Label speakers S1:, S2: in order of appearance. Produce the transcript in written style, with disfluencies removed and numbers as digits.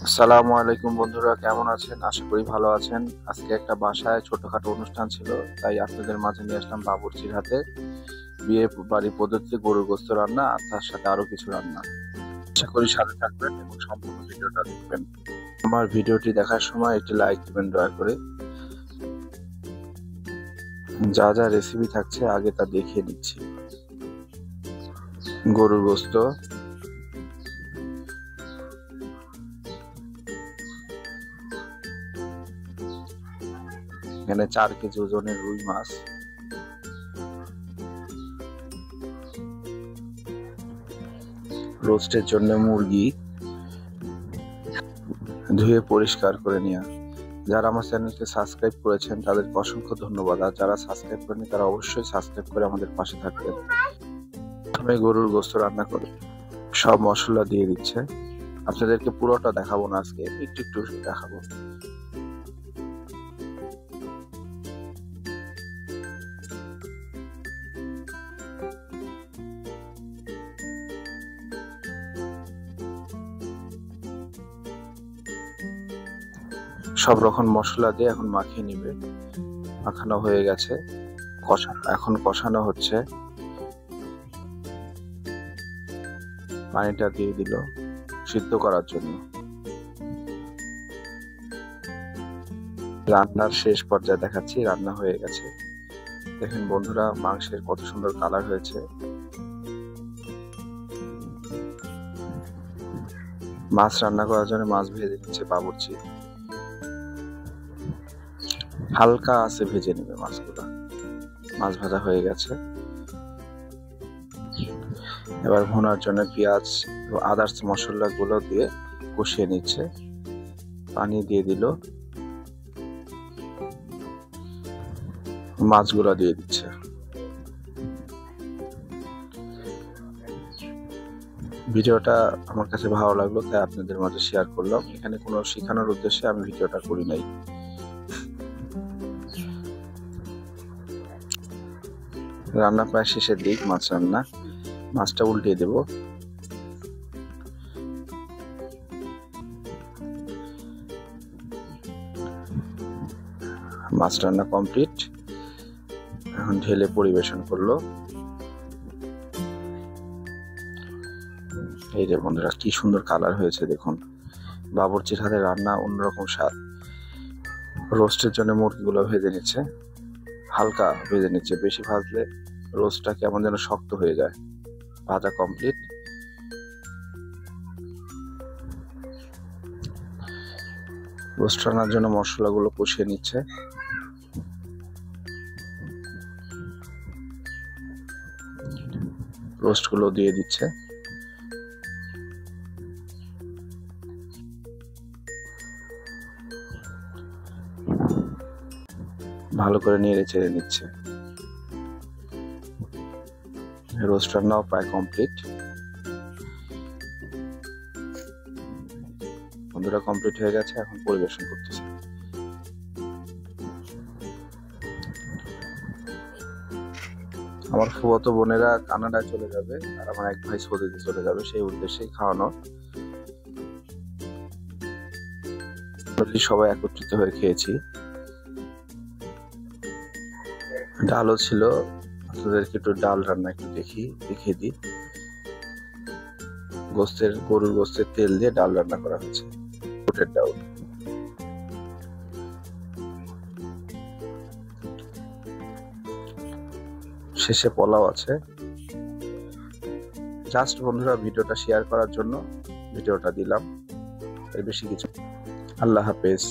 S1: আসসালামু আলাইকুম বন্ধুরা, কেমন আছেন? আশা করি ভালো আছেন। আজকে একটা বাসায় ছোটখাটো অনুষ্ঠান ছিল, তাই আপনাদের মাঝে নিয়ে আসলাম বাবুর্চির হাতে বিয়ে বাড়ি পদ্ধতিতে গরুর গোশত রান্না আর তার সাথে আরো কিছু রান্না। আশা করি সাথে থাকবেন এবং সম্পূর্ণ ভিডিওটা দেখবেন। আমার ভিডিওটি দেখার সময় একটি লাইক দিবেন দয়া করে। যা যা রেসিপি থাকছে আগে তা দেখিয়ে নিচ্ছি। গরুর গোশত, এখানে 4 কেজি ওজনের রুই মাছ, রোস্টের জন্য মুরগি ধুয়ে পরিষ্কার করে নেওয়া। যারা আমার চ্যানেলকে সাবস্ক্রাইব করেছেন তাদেরকে অসংখ্য ধন্যবাদ, আর যারা সাবস্ক্রাইব করেনি তারা অবশ্যই সাবস্ক্রাইব করে আমাদের পাশে থাকবেন। প্রথমে গরুর গোশত রান্না করে সব মশলা দিয়ে দিচ্ছে। আপনাদেরকে পুরোটা দেখাবো না, আজকে একটু একটু দেখাবো। সব রকম মশলা দিয়ে এখন মাখিয়ে নিবে। মাখানো হয়ে গেছে, এখন কষানো হচ্ছে। পানিটা দিয়ে দিল সিদ্ধ করার জন্য। রান্নার শেষ পর্যায়ে দেখাচ্ছি, রান্না হয়ে গেছে। দেখেন বন্ধুরা, মাংসের কত সুন্দর কালার হয়েছে। মাছ রান্না করার জন্য মাছ ভেজে নিচ্ছে বাবুর্চি। হালকা আছে ভেজে নেবে মাছগুলো। মাছ ভাজা হয়ে গেছে। এবার ভুনার জন্য পেঁয়াজ ও আদার্স মশলাগুলো দিয়ে কষিয়ে নিচ্ছে। পানি দিয়ে দিল, মাছগুলো দিয়ে দিচ্ছে। ভিডিওটা আমার কাছে ভালো লাগলো, তাই আপনাদের মাঝে শেয়ার করলাম। এখানে কোনো শেখানোর উদ্দেশ্যে আমি ভিডিওটা করি নাই। রান্না প্রায় শেষের দিক, মাছ রান্না। মাছটা উল্টিয়ে দেব। মাছ রান্না কমপ্লিট, এখন ঢেলে পরিবেশন করলো। এই যে বন্ধুরা, কি সুন্দর কালার হয়েছে দেখুন। বাবুর্চির হাতে রান্না অন্যরকম স্বাদ। রোস্টের জন্য মুরগিগুলো ভেজে নিচ্ছে, হালকা ভেজে নিচ্ছে। বেশি ভাজলে রোস্টটা কেমন যেন শক্ত হয়ে যায়। ভাজা কমপ্লিট। রোস্ট রান্নার জন্য মশলাগুলো কষিয়ে নিচ্ছে। রোস্টগুলো দিয়ে দিচ্ছে। ভালো করে নেড়ে চেড়ে নিচ্ছে। রোস্ট রান্নাও প্রায় কমপ্লিট। বন্ধুরা, কমপ্লিট হয়ে গেছে, এখন পরিবেশন করতেছে। আমার ফুফাতো বোনেরা কানাডায় চলে যাবে আর আমার এক ভাই সৌদিতে চলে যাবে, সেই উদ্দেশ্যেই খাওয়ানো। সবাই একত্রিত হয়ে খেয়েছি। ডালও ছিল, আপনাদেরকে একটু ডাল রান্না একটু দেখিয়ে দিই। গরুর গোস্তের তেল দিয়ে ডাল রান্না করা হয়েছে, বুটের ডাল। শেষে পোলাও আছে। জাস্ট বন্ধুরা ভিডিওটা শেয়ার করার জন্য ভিডিওটা দিলাম, এর বেশি কিছু। আল্লাহ হাফেজ।